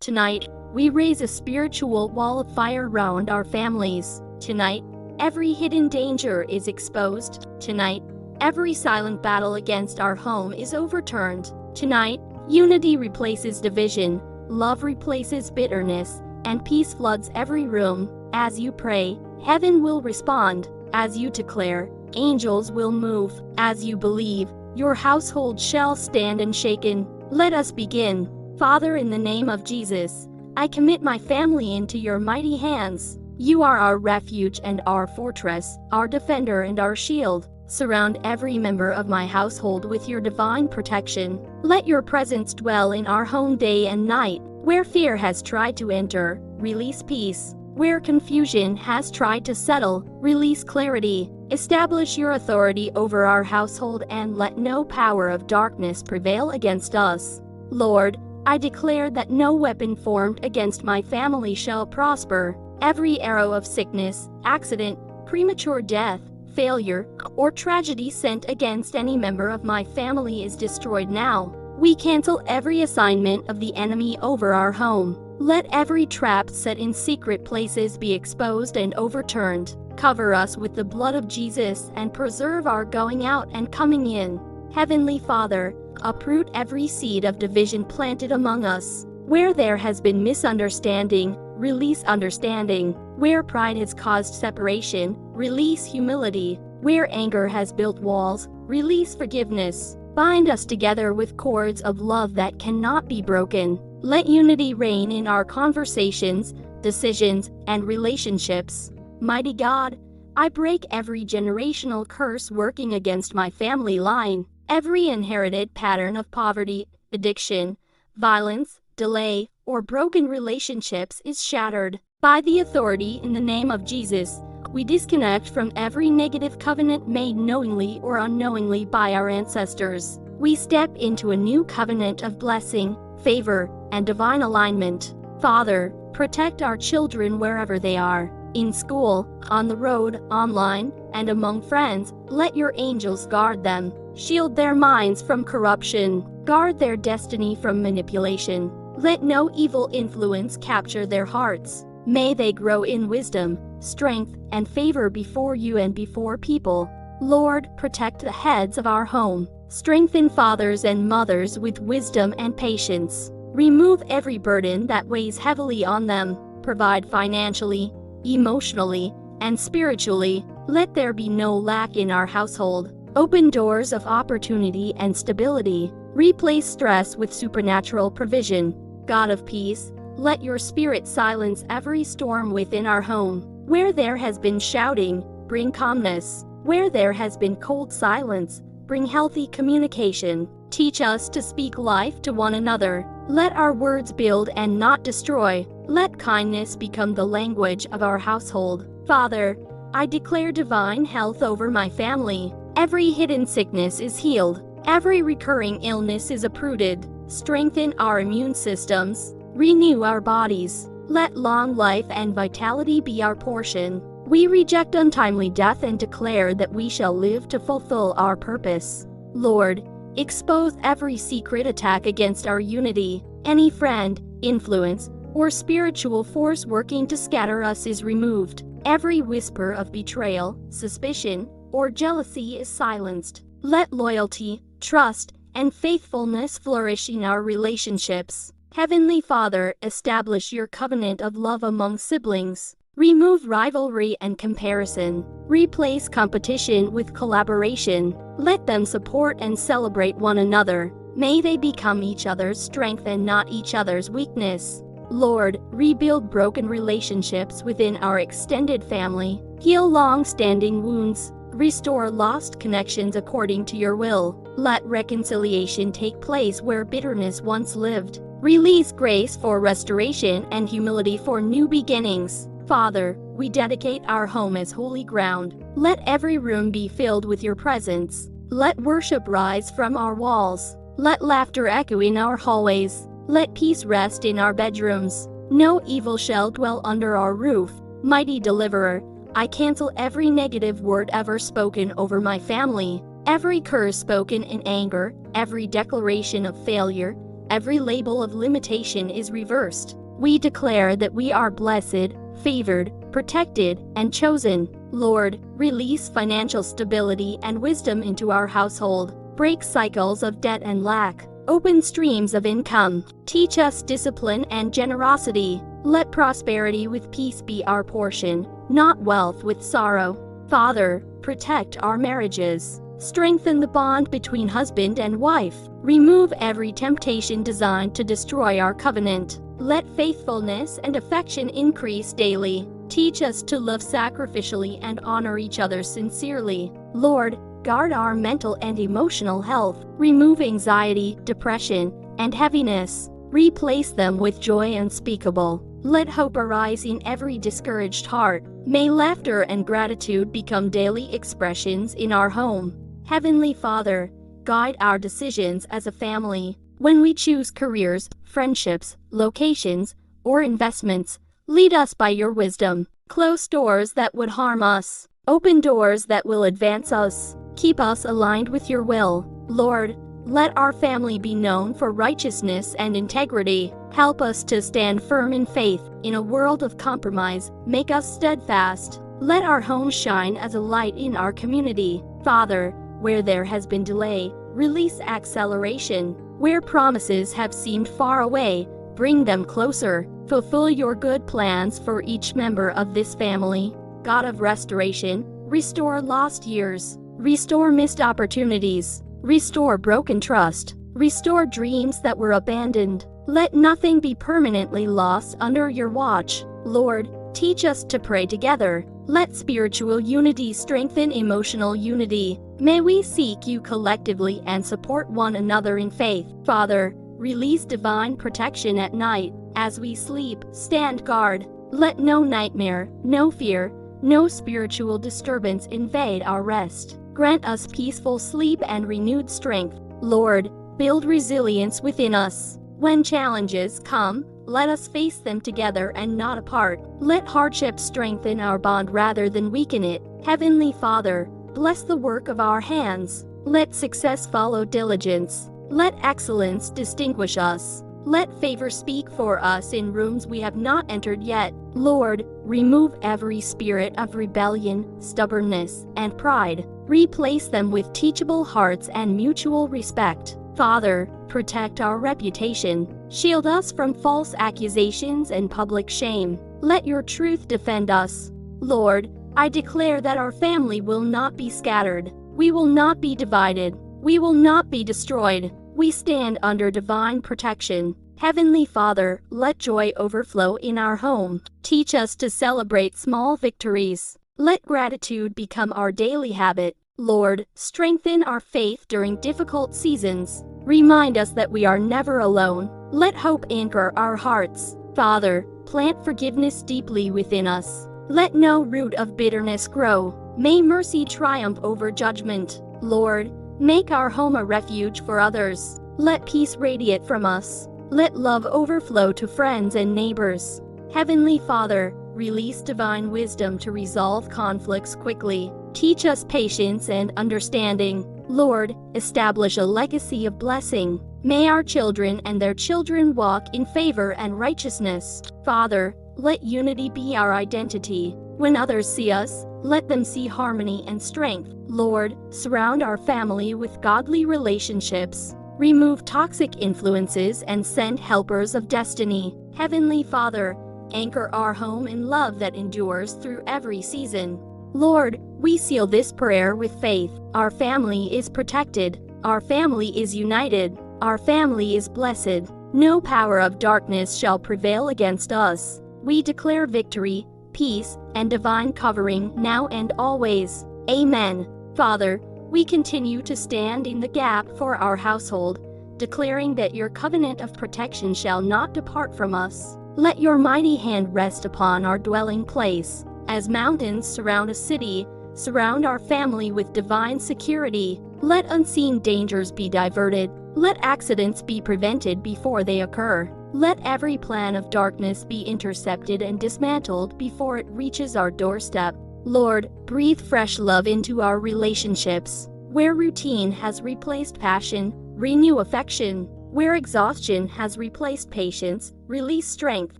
Tonight, we raise a spiritual wall of fire around our families. Tonight, every hidden danger is exposed. Tonight, every silent battle against our home is overturned. Tonight, unity replaces division, love replaces bitterness, and peace floods every room. As you pray, heaven will respond. As you declare, angels will move. As you believe, your household shall stand unshaken. Let us begin. Father, in the name of Jesus, I commit my family into your mighty hands. You are our refuge and our fortress, our defender and our shield. Surround every member of my household with your divine protection. Let your presence dwell in our home day and night. Where fear has tried to enter, release peace. Where confusion has tried to settle, release clarity. Establish your authority over our household and let no power of darkness prevail against us. Lord, I declare that no weapon formed against my family shall prosper. Every arrow of sickness, accident, premature death, failure, or tragedy sent against any member of my family is destroyed now. We cancel every assignment of the enemy over our home. Let every trap set in secret places be exposed and overturned. Cover us with the blood of Jesus and preserve our going out and coming in. Heavenly Father, uproot every seed of division planted among us. Where there has been misunderstanding, release understanding. Where pride has caused separation, release humility. Where anger has built walls, release forgiveness. Bind us together with cords of love that cannot be broken. Let unity reign in our conversations, decisions, and relationships. Mighty God, I break every generational curse working against my family line. Every inherited pattern of poverty, addiction, violence, delay, or broken relationships is shattered. By the authority in the name of Jesus, we disconnect from every negative covenant made knowingly or unknowingly by our ancestors. We step into a new covenant of blessing, favor, and divine alignment. Father, protect our children wherever they are. In school, on the road, online, and among friends, let your angels guard them. Shield their minds from corruption. Guard their destiny from manipulation. Let no evil influence capture their hearts. May they grow in wisdom, strength, and favor before you and before people. Lord, protect the heads of our home. Strengthen fathers and mothers with wisdom and patience. Remove every burden that weighs heavily on them. Provide financially, emotionally, and spiritually. Let there be no lack in our household. Open doors of opportunity and stability. Replace stress with supernatural provision. God of peace, let your spirit silence every storm within our home. Where there has been shouting, bring calmness. Where there has been cold silence, bring healthy communication. Teach us to speak life to one another. Let our words build and not destroy. Let kindness become the language of our household. Father, I declare divine health over my family. Every hidden sickness is healed. Every recurring illness is uprooted. Strengthen our immune systems. Renew our bodies. Let long life and vitality be our portion. We reject untimely death and declare that we shall live to fulfill our purpose. Lord, expose every secret attack against our unity. Any friend, influence, or spiritual force working to scatter us is removed. Every whisper of betrayal, suspicion, or jealousy is silenced. Let loyalty, trust, and faithfulness flourish in our relationships. Heavenly Father, establish your covenant of love among siblings. Remove rivalry and comparison. Replace competition with collaboration. Let them support and celebrate one another. May they become each other's strength and not each other's weakness. Lord, rebuild broken relationships within our extended family. Heal long-standing wounds. Restore lost connections according to your will. Let reconciliation take place where bitterness once lived. Release grace for restoration and humility for new beginnings. Father, we dedicate our home as holy ground. Let every room be filled with your presence. Let worship rise from our walls. Let laughter echo in our hallways. Let peace rest in our bedrooms. No evil shall dwell under our roof. Mighty Deliverer, I cancel every negative word ever spoken over my family. Every curse spoken in anger, every declaration of failure, every label of limitation is reversed. We declare that we are blessed, favored, protected, and chosen. Lord, release financial stability and wisdom into our household. Break cycles of debt and lack. Open streams of income. Teach us discipline and generosity. Let prosperity with peace be our portion, not wealth with sorrow. Father, protect our marriages. Strengthen the bond between husband and wife. Remove every temptation designed to destroy our covenant. Let faithfulness and affection increase daily. Teach us to love sacrificially and honor each other sincerely. Lord, guard our mental and emotional health. Remove anxiety, depression, and heaviness. Replace them with joy unspeakable. Let hope arise in every discouraged heart. May laughter and gratitude become daily expressions in our home. Heavenly Father, guide our decisions as a family. When we choose careers, friendships, locations, or investments, lead us by your wisdom. Close doors that would harm us. Open doors that will advance us. Keep us aligned with your will. Lord, let our family be known for righteousness and integrity. Help us to stand firm in faith. In a world of compromise, make us steadfast. Let our home shine as a light in our community. Father, where there has been delay, release acceleration. Where promises have seemed far away, bring them closer. Fulfill your good plans for each member of this family. God of restoration, restore lost years. Restore missed opportunities. Restore broken trust. Restore dreams that were abandoned. Let nothing be permanently lost under your watch. Lord, teach us to pray together. Let spiritual unity strengthen emotional unity. May we seek you collectively and support one another in faith. Father, release divine protection at night. As we sleep, stand guard. Let no nightmare, no fear, no spiritual disturbance invade our rest. Grant us peaceful sleep and renewed strength. Lord, build resilience within us. When challenges come, let us face them together and not apart. Let hardship strengthen our bond rather than weaken it. Heavenly Father, bless the work of our hands. Let success follow diligence. Let excellence distinguish us. Let favor speak for us in rooms we have not entered yet. Lord, remove every spirit of rebellion, stubbornness, and pride. Replace them with teachable hearts and mutual respect. Father, protect our reputation. Shield us from false accusations and public shame. Let your truth defend us. Lord, I declare that our family will not be scattered. We will not be divided. We will not be destroyed. We stand under divine protection. Heavenly Father, let joy overflow in our home. Teach us to celebrate small victories. Let gratitude become our daily habit. Lord, strengthen our faith during difficult seasons. Remind us that we are never alone. Let hope anchor our hearts. Father, plant forgiveness deeply within us. Let no root of bitterness grow. May mercy triumph over judgment. Lord, make our home a refuge for others. Let peace radiate from us. Let love overflow to friends and neighbors. Heavenly Father, release divine wisdom to resolve conflicts quickly. Teach us patience and understanding. Lord, establish a legacy of blessing. May our children and their children walk in favor and righteousness. Father, let unity be our identity. When others see us, let them see harmony and strength. Lord, surround our family with godly relationships. Remove toxic influences and send helpers of destiny. Heavenly Father, anchor our home in love that endures through every season. Lord, we seal this prayer with faith. Our family is protected. Our family is united. Our family is blessed. No power of darkness shall prevail against us. We declare victory, peace, and divine covering now and always. Amen. Father, we continue to stand in the gap for our household, declaring that your covenant of protection shall not depart from us. Let your mighty hand rest upon our dwelling place. As mountains surround a city, surround our family with divine security. Let unseen dangers be diverted. Let accidents be prevented before they occur. Let every plan of darkness be intercepted and dismantled before it reaches our doorstep. Lord, breathe fresh love into our relationships. Where routine has replaced passion, renew affection. Where exhaustion has replaced patience, release strength.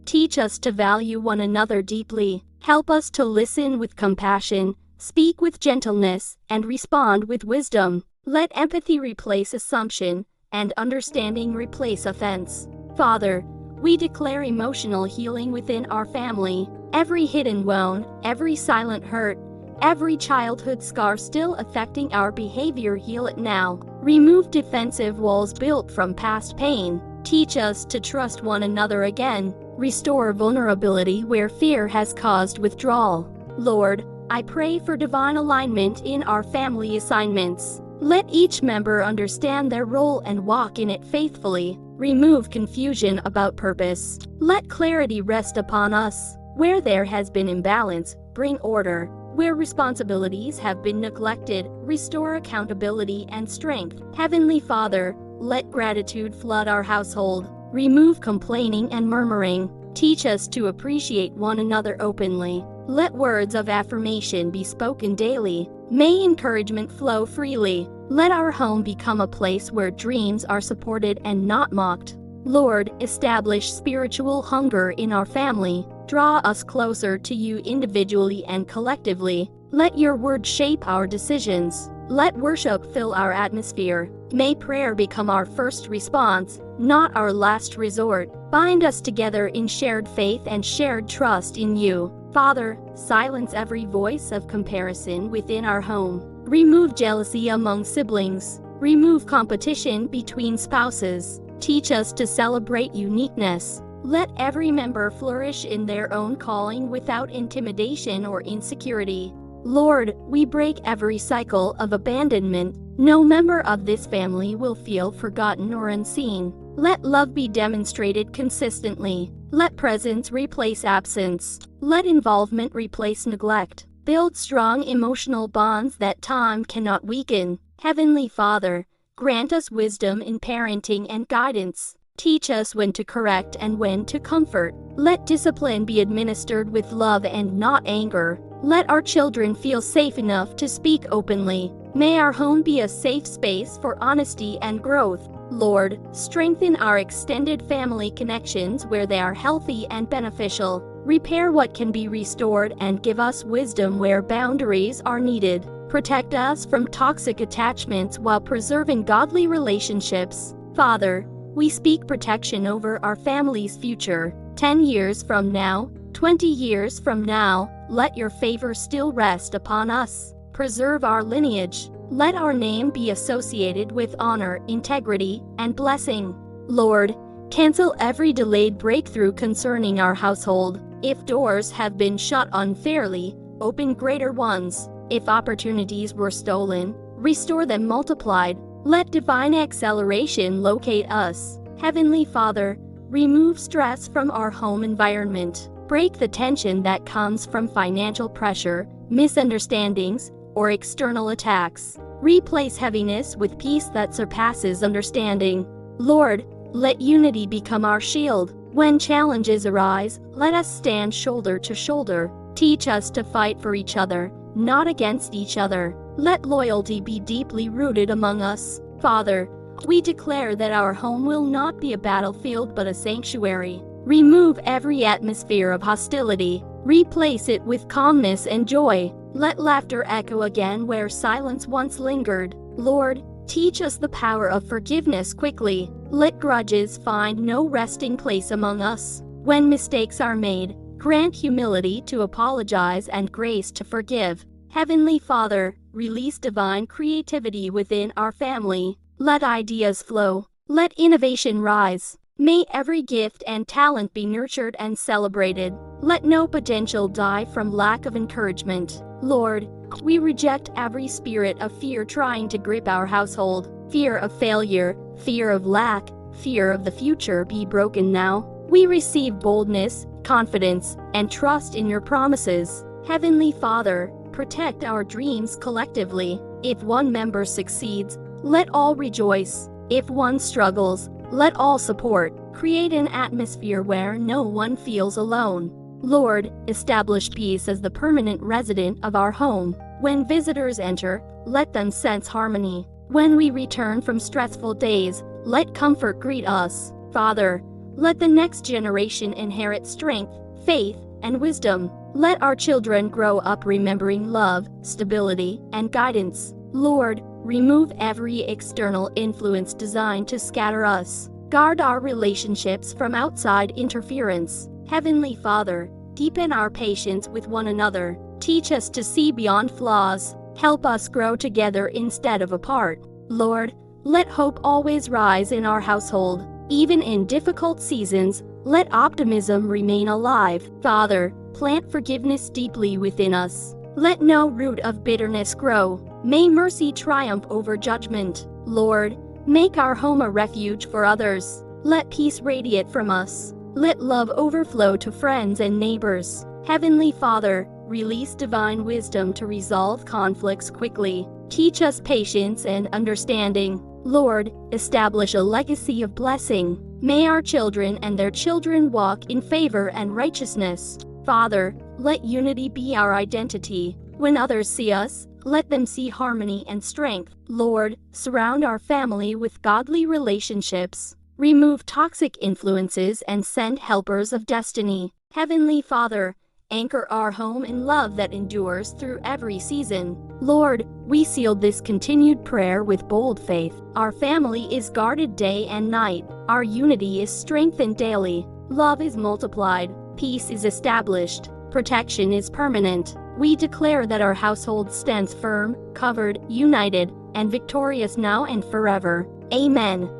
Teach us to value one another deeply. Help us to listen with compassion, speak with gentleness, and respond with wisdom. Let empathy replace assumption, and understanding replace offense. Father, we declare emotional healing within our family. Every hidden wound, every silent hurt, every childhood scar still affecting our behavior, heal it now. Remove defensive walls built from past pain. Teach us to trust one another again. Restore vulnerability where fear has caused withdrawal. Lord, I pray for divine alignment in our family assignments. Let each member understand their role and walk in it faithfully. Remove confusion about purpose. Let clarity rest upon us. Where there has been imbalance, bring order. Where responsibilities have been neglected, restore accountability and strength. Heavenly Father, let gratitude flood our household. Remove complaining and murmuring. Teach us to appreciate one another openly. Let words of affirmation be spoken daily. May encouragement flow freely. Let our home become a place where dreams are supported and not mocked. Lord, establish spiritual hunger in our family. Draw us closer to you individually and collectively. Let your word shape our decisions. Let worship fill our atmosphere. May prayer become our first response, not our last resort. Bind us together in shared faith and shared trust in you. Father, silence every voice of comparison within our home. Remove jealousy among siblings. Remove competition between spouses. Teach us to celebrate uniqueness. Let every member flourish in their own calling without intimidation or insecurity. Lord, we break every cycle of abandonment. No member of this family will feel forgotten or unseen. Let love be demonstrated consistently. Let presence replace absence. Let involvement replace neglect. Build strong emotional bonds that time cannot weaken. Heavenly Father, grant us wisdom in parenting and guidance. Teach us when to correct and when to comfort. Let discipline be administered with love and not anger. Let our children feel safe enough to speak openly. May our home be a safe space for honesty and growth. Lord, strengthen our extended family connections where they are healthy and beneficial. Repair what can be restored and give us wisdom where boundaries are needed. Protect us from toxic attachments while preserving godly relationships. Father, we speak protection over our family's future. 10 years from now, 20 years from now, let your favor still rest upon us. Preserve our lineage. Let our name be associated with honor, integrity, and blessing. Lord, cancel every delayed breakthrough concerning our household. If doors have been shut unfairly, open greater ones. If opportunities were stolen, restore them multiplied. Let divine acceleration locate us. Heavenly Father, remove stress from our home environment. Break the tension that comes from financial pressure, misunderstandings, or external attacks. Replace heaviness with peace that surpasses understanding. Lord, let unity become our shield. When challenges arise, let us stand shoulder to shoulder. Teach us to fight for each other, not against each other. Let loyalty be deeply rooted among us. Father, we declare that our home will not be a battlefield but a sanctuary. Remove every atmosphere of hostility. Replace it with calmness and joy. Let laughter echo again where silence once lingered. Lord, teach us the power of forgiveness quickly. Let grudges find no resting place among us. When mistakes are made, grant humility to apologize and grace to forgive. Heavenly Father, release divine creativity within our family. Let ideas flow. Let innovation rise. May every gift and talent be nurtured and celebrated. Let no potential die from lack of encouragement. Lord, we reject every spirit of fear trying to grip our household. Fear of failure, fear of lack, fear of the future be broken now. We receive boldness, confidence, and trust in your promises. Heavenly Father, protect our dreams collectively. If one member succeeds, let all rejoice. If one struggles, let all support. Create an atmosphere where no one feels alone. Lord, establish peace as the permanent resident of our home. When visitors enter, let them sense harmony. When we return from stressful days, let comfort greet us. Father, let the next generation inherit strength, faith, and wisdom. Let our children grow up remembering love, stability, and guidance. Lord, remove every external influence designed to scatter us. Guard our relationships from outside interference. Heavenly Father, deepen our patience with one another. Teach us to see beyond flaws. Help us grow together instead of apart. Lord, let hope always rise in our household. Even in difficult seasons, let optimism remain alive. Father, plant forgiveness deeply within us. Let no root of bitterness grow. May mercy triumph over judgment. Lord, make our home a refuge for others. Let peace radiate from us. Let love overflow to friends and neighbors. Heavenly Father, release divine wisdom to resolve conflicts quickly. Teach us patience and understanding. Lord, establish a legacy of blessing. May our children and their children walk in favor and righteousness. Father, let unity be our identity. When others see us, let them see harmony and strength. Lord, surround our family with godly relationships. Remove toxic influences and send helpers of destiny. Heavenly Father, anchor our home in love that endures through every season. Lord, we seal this continued prayer with bold faith. Our family is guarded day and night. Our unity is strengthened daily. Love is multiplied. Peace is established. Protection is permanent. We declare that our household stands firm, covered, united, and victorious now and forever. Amen.